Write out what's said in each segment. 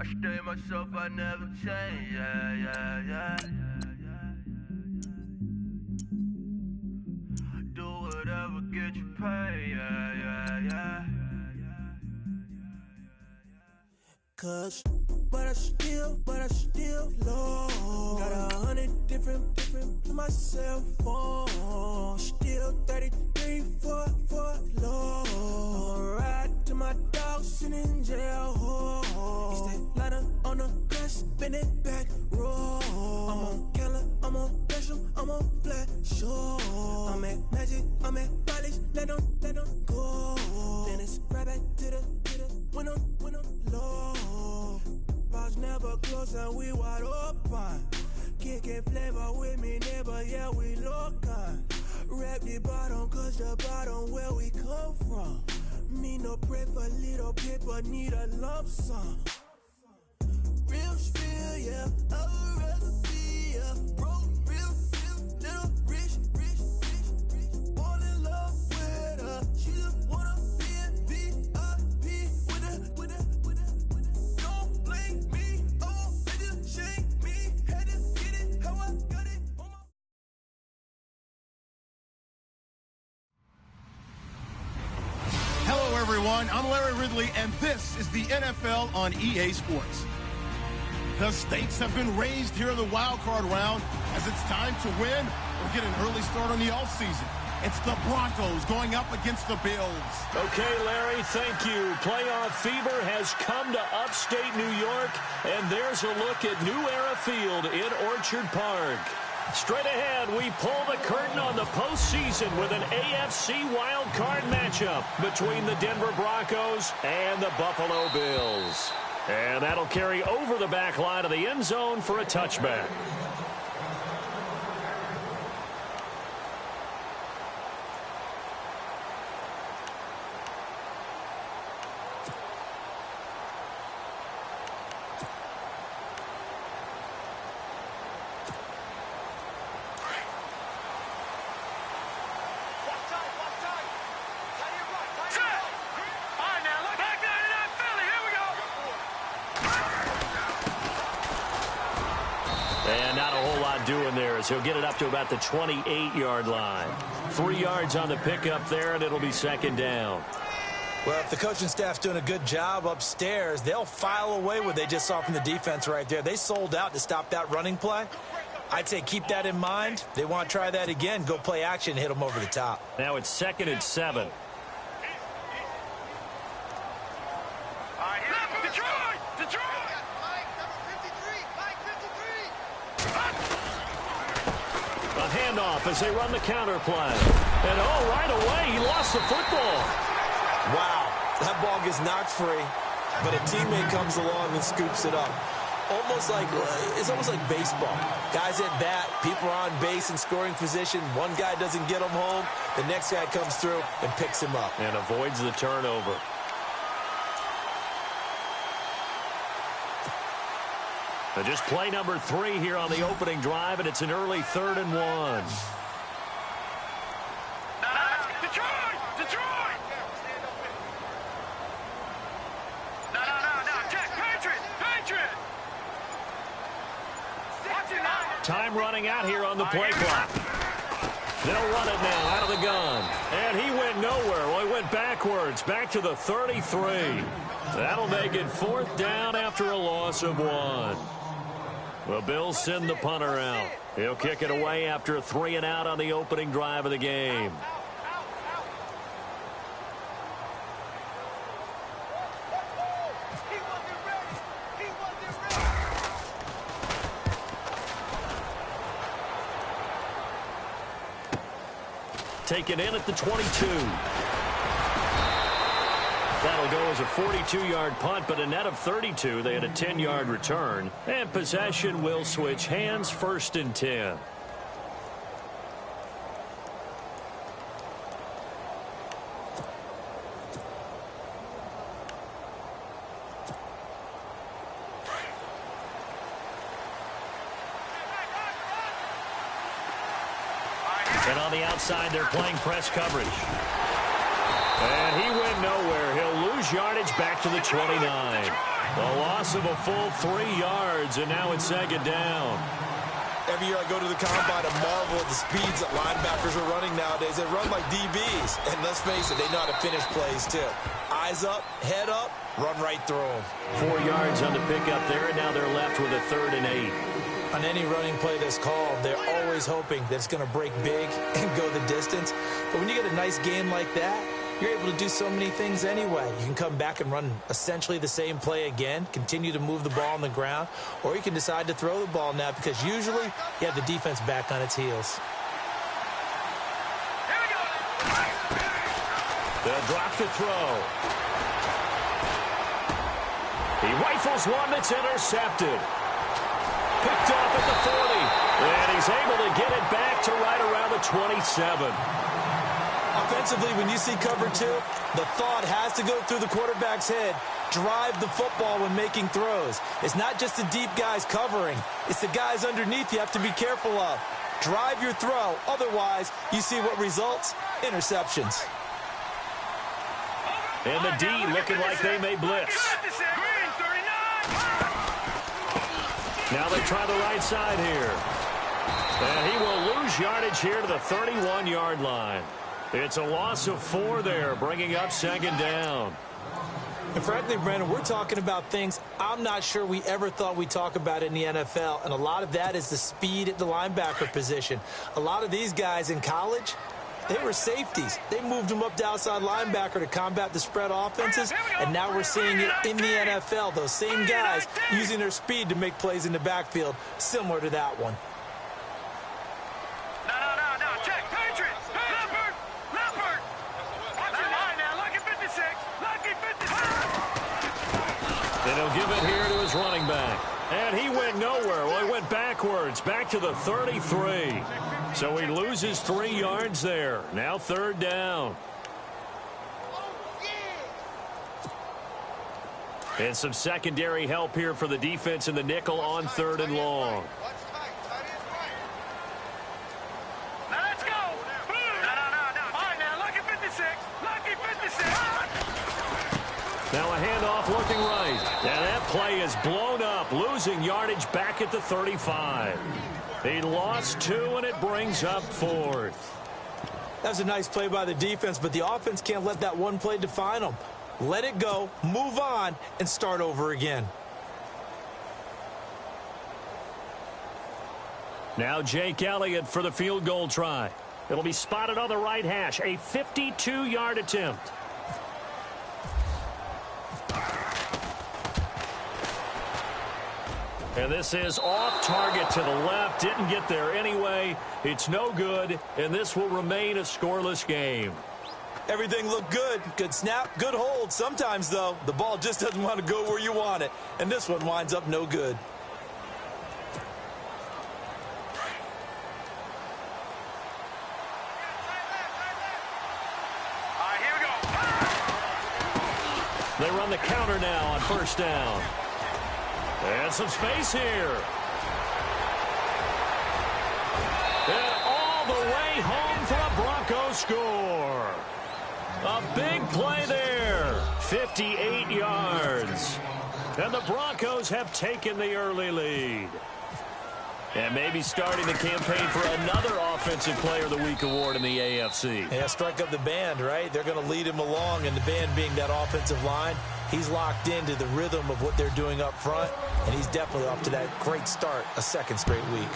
I stay myself, I never change, yeah. Do whatever, get you paid, yeah. Cause, but I still low. Got 100 different to my cell phone. Still 33 for low. I'ma ride to my dog sitting in jail. He's that ladder on the grass, spin it back, roll. I'm on Keller, I'm on Gresham, I'm on Flat Shore. I'm at Magic, I'm at Polish, let them go. Then it's right back to the when I'm low. Bars never close and we wide open. Kicking flavor with me, neighbor, yeah, we local. Rap the bottom, cause the bottom where we come from. Me no pray for little paper, need a lump sum. Real feel, yeah, I would rather be, yeah. Broke, real, little rich. Fall in love with her, she just wanna be in VIP with her. Don't blame me, oh, they just shame me. Had to get it, how I got it on my... Hello, everyone. I'm Larry Ridley, and this is the NFL on EA Sports. The stakes have been raised here in the wild card round as it's time to win or get an early start on the offseason. It's the Broncos going up against the Bills. Okay, Larry, thank you. Playoff fever has come to upstate New York, and there's a look at New Era Field in Orchard Park. Straight ahead, we pull the curtain on the postseason with an AFC wildcard matchup between the Denver Broncos and the Buffalo Bills. And that'll carry over the back line of the end zone for a touchback. And not a whole lot doing there as he'll get it up to about the 28-yard line. 3 yards on the pickup there, and it'll be second down. Well, if the coaching staff's doing a good job upstairs, they'll file away what they just saw from the defense right there. They sold out to stop that running play. I'd say keep that in mind. They want to try that again, go play action, hit them over the top. Now it's 2nd and 7. Handoff as they run the counter play. And right away, he lost the football. Wow, that ball gets knocked free, but a teammate comes along and scoops it up. It's almost like baseball. Guys at bat, people are on base in scoring position. One guy doesn't get him home. The next guy comes through and picks him up. And avoids the turnover. So just play number 3 here on the opening drive, and it's an early 3rd and 1. Detroit! No, Jack, Patriot! Time running out here on the play clock. They'll run it now out of the gun. And he went nowhere. Well, he went backwards, back to the 33. That'll make it 4th down after a loss of 1. The Bills send the punter out. He'll kick it away after a 3 and out on the opening drive of the game. Taken in at the 22. That'll go as a 42-yard punt, but a net of 32. They had a 10-yard return. And possession will switch hands, 1st and 10. And on the outside, they're playing press coverage. And he went nowhere. He'll lose lose yardage back to the 29. A loss of a full 3 yards, and now it's second down. Every year I go to the combine and marvel at the speeds that linebackers are running nowadays. They run like DBs. And let's face it, they know how to finish plays too. Eyes up, head up, run right through them. 4 yards on the pickup there, and now they're left with a 3rd and 8. On any running play that's called, they're always hoping that it's going to break big and go the distance. But when you get a nice game like that, you're able to do so many things anyway. You can come back and run essentially the same play again, continue to move the ball on the ground, or you can decide to throw the ball now because usually you have the defense back on its heels. They'll drop to throw. He rifles one that's intercepted. Picked off at the 40. And he's able to get it back to right around the 27. Offensively, when you see cover 2, the thought has to go through the quarterback's head. Drive the football when making throws. It's not just the deep guys covering. It's the guys underneath you have to be careful of. Drive your throw. Otherwise, you see what results? Interceptions. And the D looking like they may blitz. Now they try the right side here. And he will lose yardage here to the 31-yard line. It's a loss of 4 there, bringing up second down. And frankly, Brandon, we're talking about things I'm not sure we ever thought we'd talk about in the NFL, and a lot of that is the speed at the linebacker position. A lot of these guys in college, they were safeties. They moved them up to outside linebacker to combat the spread offenses, and now we're seeing it in the NFL. Those same guys using their speed to make plays in the backfield, similar to that one. And he'll give it here to his running back. And he went nowhere. Well, he went backwards, back to the 33. So he loses 3 yards there. Now 3rd down. And some secondary help here for the defense in the nickel on 3rd and long. Now a handoff looking right. And that play is blown up, losing yardage back at the 35. He lost 2, and it brings up 4th. That was a nice play by the defense, but the offense can't let that one play define them. Let it go, move on, and start over again. Now Jake Elliott for the field goal try. It'll be spotted on the right hash. A 52-yard attempt. And this is off target to the left. Didn't get there anyway. It's no good, and this will remain a scoreless game. Everything looked good. Good snap, good hold. Sometimes, though, the ball just doesn't want to go where you want it. And this one winds up no good. All right, here we go. They run the counter now on 1st down. And some space here. And all the way home for a Broncos score. A big play there. 58 yards. And the Broncos have taken the early lead. And maybe starting the campaign for another Offensive Player of the Week award in the AFC. Yeah, strike up the band, right? They're going to lead him along, and the band being that offensive line, he's locked into the rhythm of what they're doing up front, and he's definitely off to that great start, a 2nd straight week.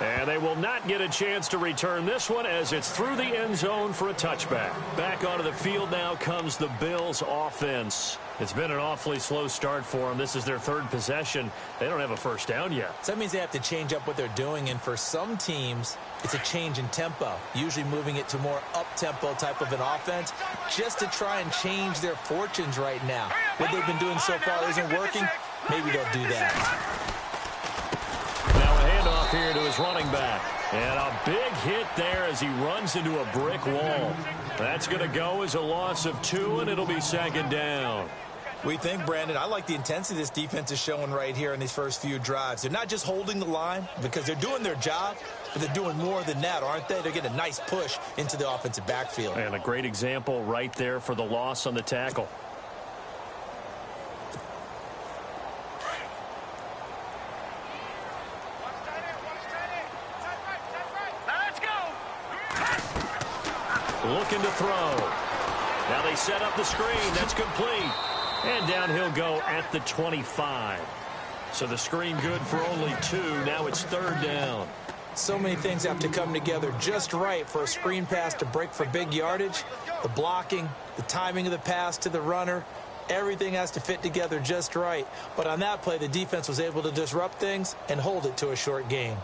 And they will not get a chance to return this one as it's through the end zone for a touchback. Back onto the field now comes the Bills offense. It's been an awfully slow start for them. This is their 3rd possession. They don't have a 1st down yet. So that means they have to change up what they're doing, and for some teams, it's a change in tempo, usually moving it to more up-tempo type of an offense just to try and change their fortunes right now. What they've been doing so far isn't working. Maybe they'll do that. Now a handoff here to his running back. And a big hit there as he runs into a brick wall. That's going to go as a loss of 2, and it'll be 2nd down. We think, Brandon, I like the intensity this defense is showing right here in these first few drives. They're not just holding the line because they're doing their job, but they're doing more than that, aren't they? They're getting a nice push into the offensive backfield. And a great example right there for the loss on the tackle. Looking to throw. Now they set up the screen. That's complete. And down he'll go at the 25. So the screen good for only 2. Now it's 3rd down. So many things have to come together just right for a screen pass to break for big yardage. The blocking, the timing of the pass to the runner, everything has to fit together just right. But on that play, the defense was able to disrupt things and hold it to a short gain.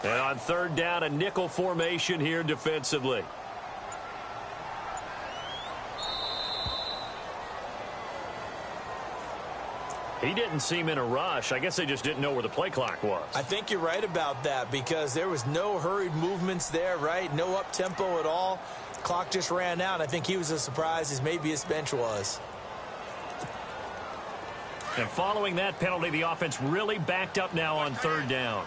And on 3rd down, a nickel formation here defensively. He didn't seem in a rush. I guess they just didn't know where the play clock was. I think you're right about that because there was no hurried movements there, right? No up-tempo at all. Clock just ran out. I think he was as surprised as maybe his bench was. And following that penalty, the offense really backed up now on 3rd down.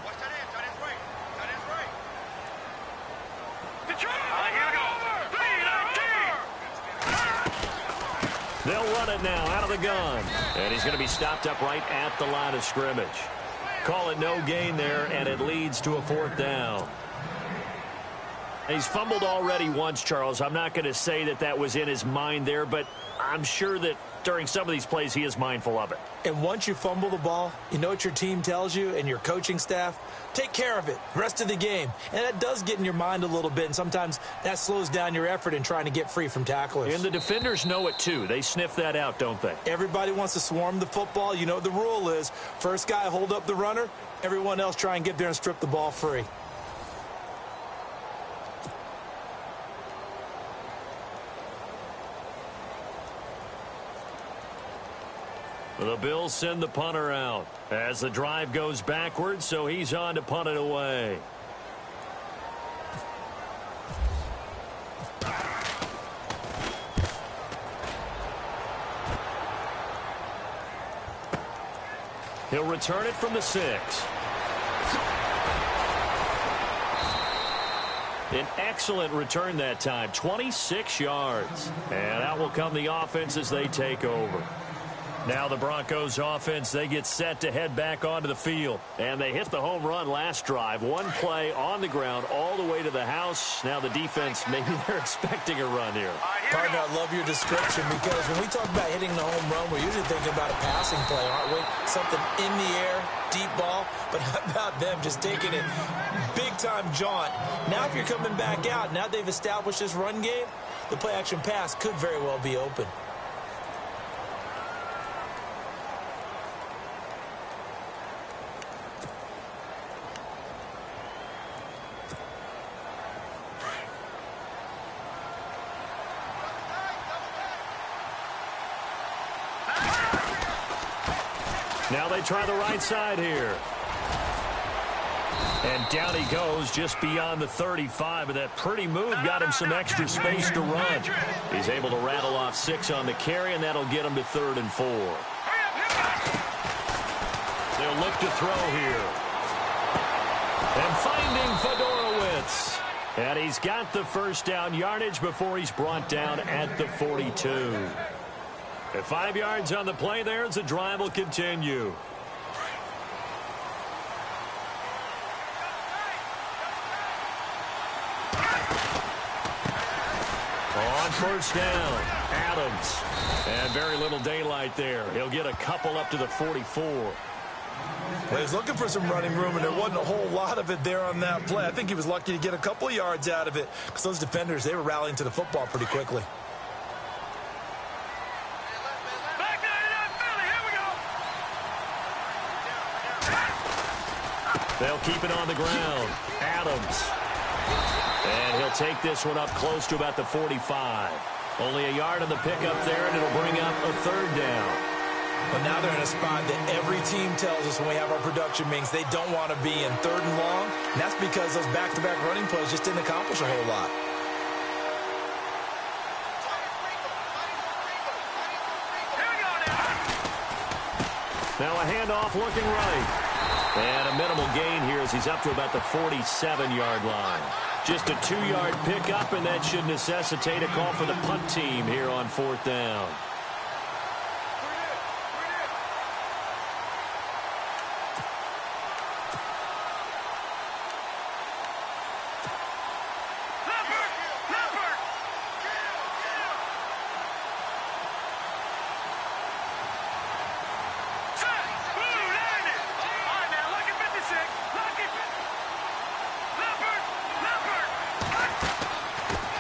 They'll run it now out of the gun. And he's going to be stopped up right at the line of scrimmage. Call it no gain there, and it leads to a 4th down. He's fumbled already once, Charles. I'm not going to say that that was in his mind there, but I'm sure that during some of these plays he is mindful of it. And once you fumble the ball, you know what your team tells you and your coaching staff? Take care of it rest of the game. And that does get in your mind a little bit, and sometimes that slows down your effort in trying to get free from tacklers. And the defenders know it too. They sniff that out, don't they? Everybody wants to swarm the football. You know what the rule is. First guy hold up the runner. Everyone else try and get there and strip the ball free. The Bills send the punter out as the drive goes backwards, so he's on to punt it away. He'll return it from the 6. An excellent return that time, 26 yards. And out will come the offense as they take over. Now the Broncos offense, they get set to head back onto the field. And they hit the home run last drive. One play on the ground all the way to the house. Now the defense, maybe they're expecting a run here. Partner, I love your description because when we talk about hitting the home run, we're usually thinking about a passing play, aren't we? Something in the air, deep ball. But how about them just taking it big-time jaunt? Now if you're coming back out, now they've established this run game, the play-action pass could very well be open. Now they try the right side here. And down he goes just beyond the 35. And that pretty move got him some extra space to run. He's able to rattle off 6 on the carry, and that'll get him to 3rd and 4. They'll look to throw here. And finding Fedorowicz. And he's got the first down yardage before he's brought down at the 42. At 5 yards on the play there as the drive will continue. On first down, Adams. And very little daylight there. He'll get a couple up to the 44. Well, he was looking for some running room, and there wasn't a whole lot of it there on that play. I think he was lucky to get a couple of yards out of it because those defenders, they were rallying to the football pretty quickly. They'll keep it on the ground. Adams. And he'll take this one up close to about the 45. Only a yard on the pickup there, and it'll bring up a 3rd down. But now they're in a spot that every team tells us when we have our production meetings they don't want to be in, 3rd and long. And that's because those back-to-back running plays just didn't accomplish a whole lot. Now a handoff looking right. And a minimal gain here as he's up to about the 47-yard line. Just a 2-yard pickup, and that should necessitate a call for the punt team here on 4th down.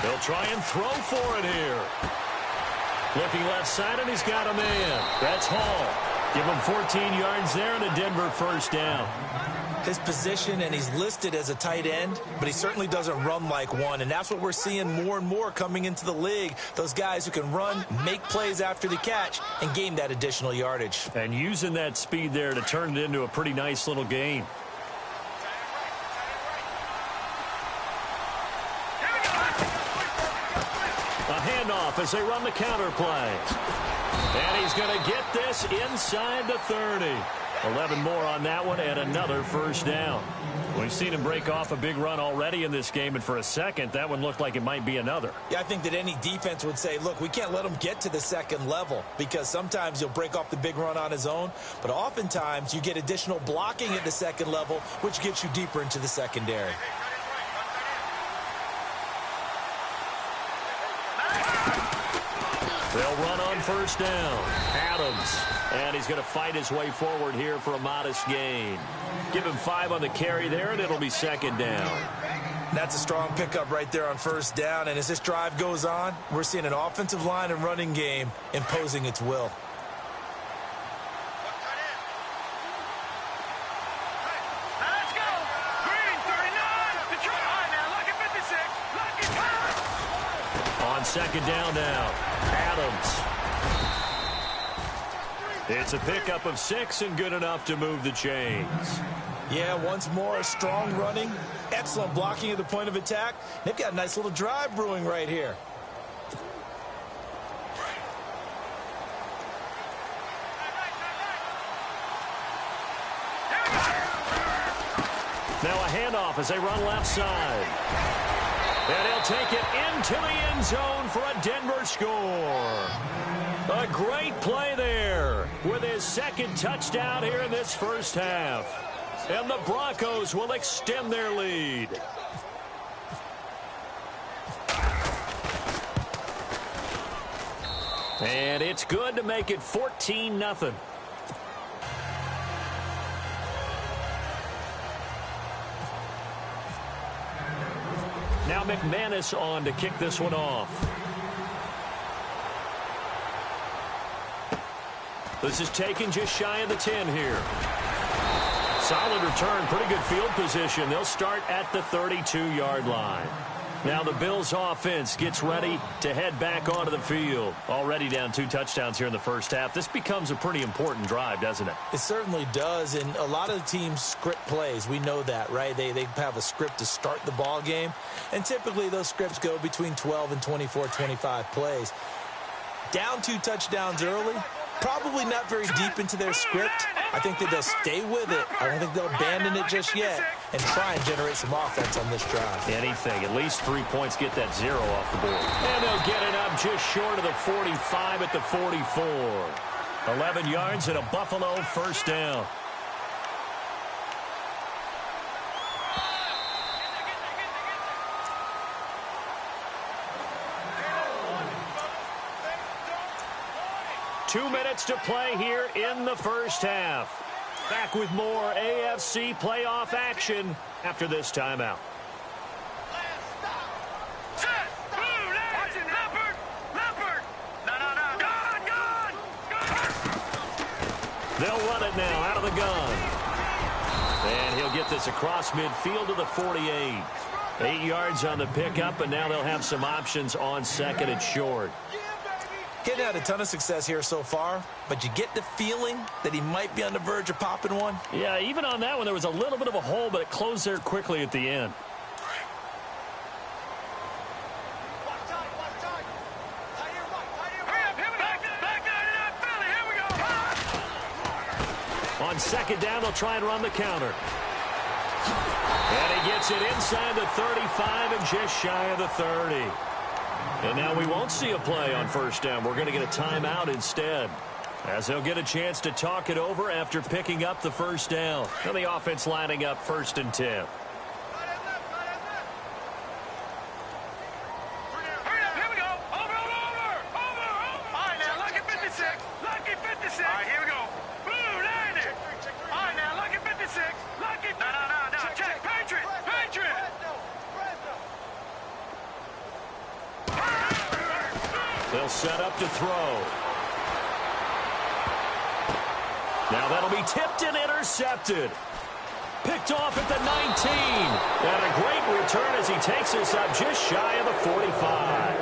They'll try and throw for it here. Looking left side, and he's got a man. That's Hall. Give him 14 yards there and a Denver 1st down. His position, and he's listed as a tight end, but he certainly doesn't run like one, and that's what we're seeing more and more coming into the league. Those guys who can run, make plays after the catch, and gain that additional yardage. And using that speed there to turn it into a pretty nice little gain. Handoff as they run the counter play. And he's going to get this inside the 30. 11 more on that one and another 1st down. We've seen him break off a big run already in this game, and for a second, that one looked like it might be another. Yeah, I think that any defense would say, look, we can't let him get to the 2nd level because sometimes he'll break off the big run on his own, but oftentimes you get additional blocking at the 2nd level, which gets you deeper into the secondary. They'll run on 1st down. Adams. And he's going to fight his way forward here for a modest gain. Give him 5 on the carry there, and it'll be 2nd down. That's a strong pickup right there on 1st down. And as this drive goes on, we're seeing an offensive line and running game imposing its will. On 2nd down now, Adams. It's a pickup of 6 and good enough to move the chains. Yeah, once more, strong running, excellent blocking at the point of attack. They've got a nice little drive brewing right here. Now a handoff as they run left side. And he'll take it into the end zone for a Denver score. A great play there with his 2nd touchdown here in this 1st half. And the Broncos will extend their lead. And it's good to make it 14-0. Now McManus on to kick this one off. This is taken just shy of the 10 here. Solid return, pretty good field position. They'll start at the 32-yard line. Now the Bills offense gets ready to head back onto the field. Already down 2 touchdowns here in the 1st half. This becomes a pretty important drive, doesn't it? It certainly does, and a lot of the teams script plays. We know that, right? They have a script to start the ball game, and typically those scripts go between 12 and 24, 25 plays. Down 2 touchdowns early, probably not very deep into their script. I think that they'll stay with it. I don't think they'll abandon it just yet and try and generate some offense on this drive. Anything. At least 3 points get that 0 off the board. And they'll get it up just short of the 45 at the 44. 11 yards and a Buffalo 1st down. Two minutes to play here in the 1st half. Back with more AFC playoff action after this timeout. They'll run it now out of the gun. And he'll get this across midfield to the 48. 8 yards on the pickup, and now they'll have some options on 2nd and short. He hadn't had a ton of success here so far, but you get the feeling that he might be on the verge of popping one. Yeah, even on that one, there was a little bit of a hole, but it closed there quickly at the end. On second down, they'll try and run the counter. And he gets it inside the 35 and just shy of the 30. And now we won't see a play on first down. We're going to get a timeout instead, as they'll get a chance to talk it over after picking up the first down. And the offense lining up 1st and 10. They'll set up to throw. Now that'll be tipped and intercepted. Picked off at the 19. And a great return as he takes us up just shy of the 45.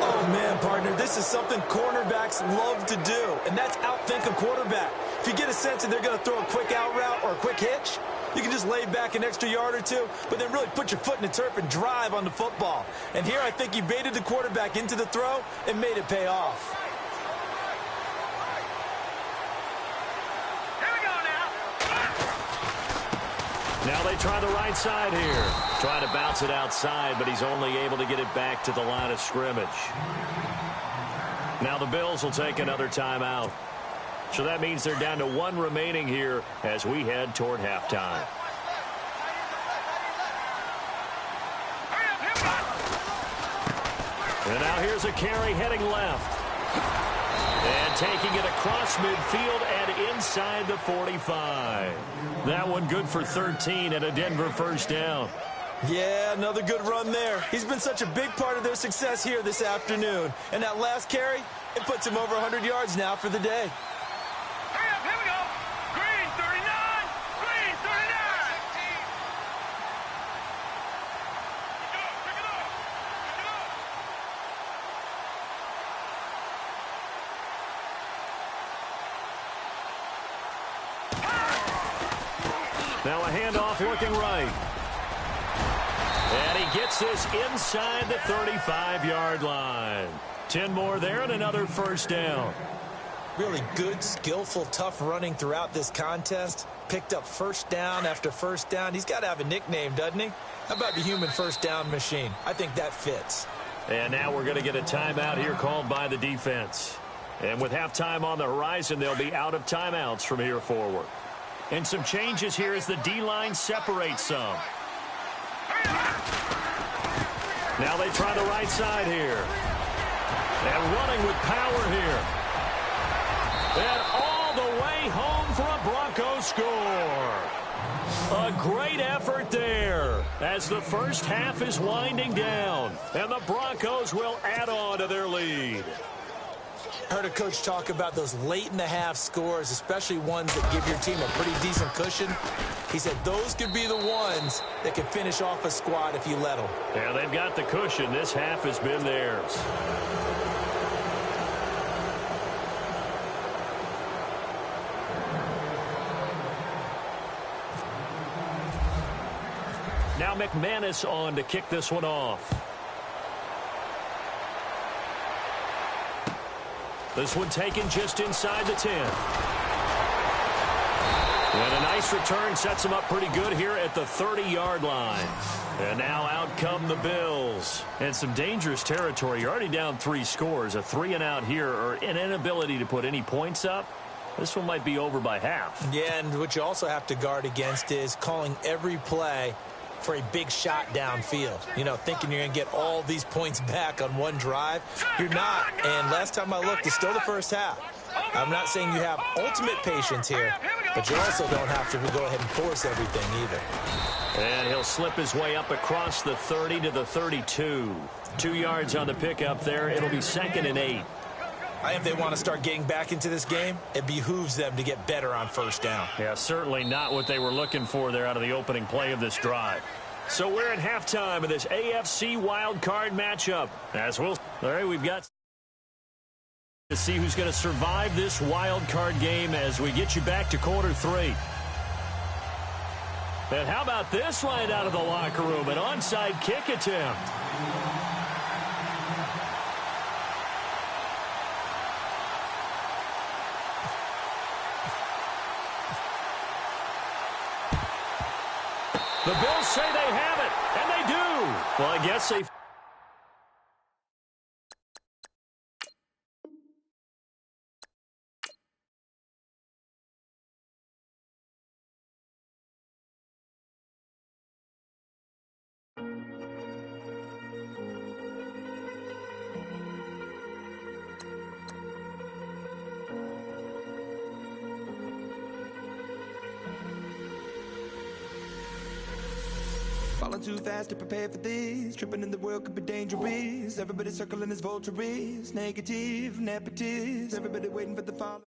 Oh, man, partner, this is something cornerbacks love to do, and that's outthink a quarterback. If you get a sense that they're going to throw a quick out route or a quick hitch, you can just lay back an extra yard or two, but then really put your foot in the turf and drive on the football. And here I think he baited the quarterback into the throw and made it pay off. Here we go now. Now they try the right side here. Trying to bounce it outside, but he's only able to get it back to the line of scrimmage. Now the Bills will take another timeout. So that means they're down to 1 remaining here as we head toward halftime. And now here's a carry heading left. And taking it across midfield and inside the 45. That one good for 13 and a Denver first down. Yeah, another good run there. He's been such a big part of their success here this afternoon. And that last carry, it puts him over 100 yards now for the day. Here we go. Green 39. Green 39. Now a handoff looking right. And he gets this inside the 35-yard line. 10 more there and another first down. Really good, skillful, tough running throughout this contest. Picked up first down after first down. He's got to have a nickname, doesn't he? How about the human first down machine? I think that fits. And now we're going to get a timeout here called by the defense. And with halftime on the horizon, they'll be out of timeouts from here forward. And some changes here as the D-line separates some. Now they try the right side here. And running with power here. And all the way home for a Broncos score. A great effort there as the first half is winding down. And the Broncos will add on to their lead. I heard a coach talk about those late-in-the-half scores, especially ones that give your team a pretty decent cushion. He said those could be the ones that can finish off a squad if you let them. Yeah, they've got the cushion. This half has been theirs. Now McManus on to kick this one off. This one taken just inside the 10. And a nice return sets them up pretty good here at the 30-yard line. And now out come the Bills. And some dangerous territory. You're already down 3 scores. A 3-and-out here or an inability to put any points up. This one might be over by half. Yeah, and what you also have to guard against is calling every play for a big shot downfield. You know, thinking you're going to get all these points back on one drive. You're not. And last time I looked, it's still the first half. I'm not saying you have ultimate patience here, but you also don't have to go ahead and force everything either. And he'll slip his way up across the 30 to the 32. 2 yards on the pickup there. It'll be 2nd and 8. If they want to start getting back into this game, it behooves them to get better on first down. Yeah, certainly not what they were looking for there out of the opening play of this drive. So we're at halftime of this AFC wildcard matchup. All right, we've got To see who's going to survive this wild card game as we get you back to quarter three. And how about this line out of the locker room? An onside kick attempt. The Bills say they have it, and they do. Well, I guess they... Falling too fast to prepare for this. Tripping in the world could be dangerous. Everybody circling as vultures. Negative, nepotist. Everybody waiting for the fall.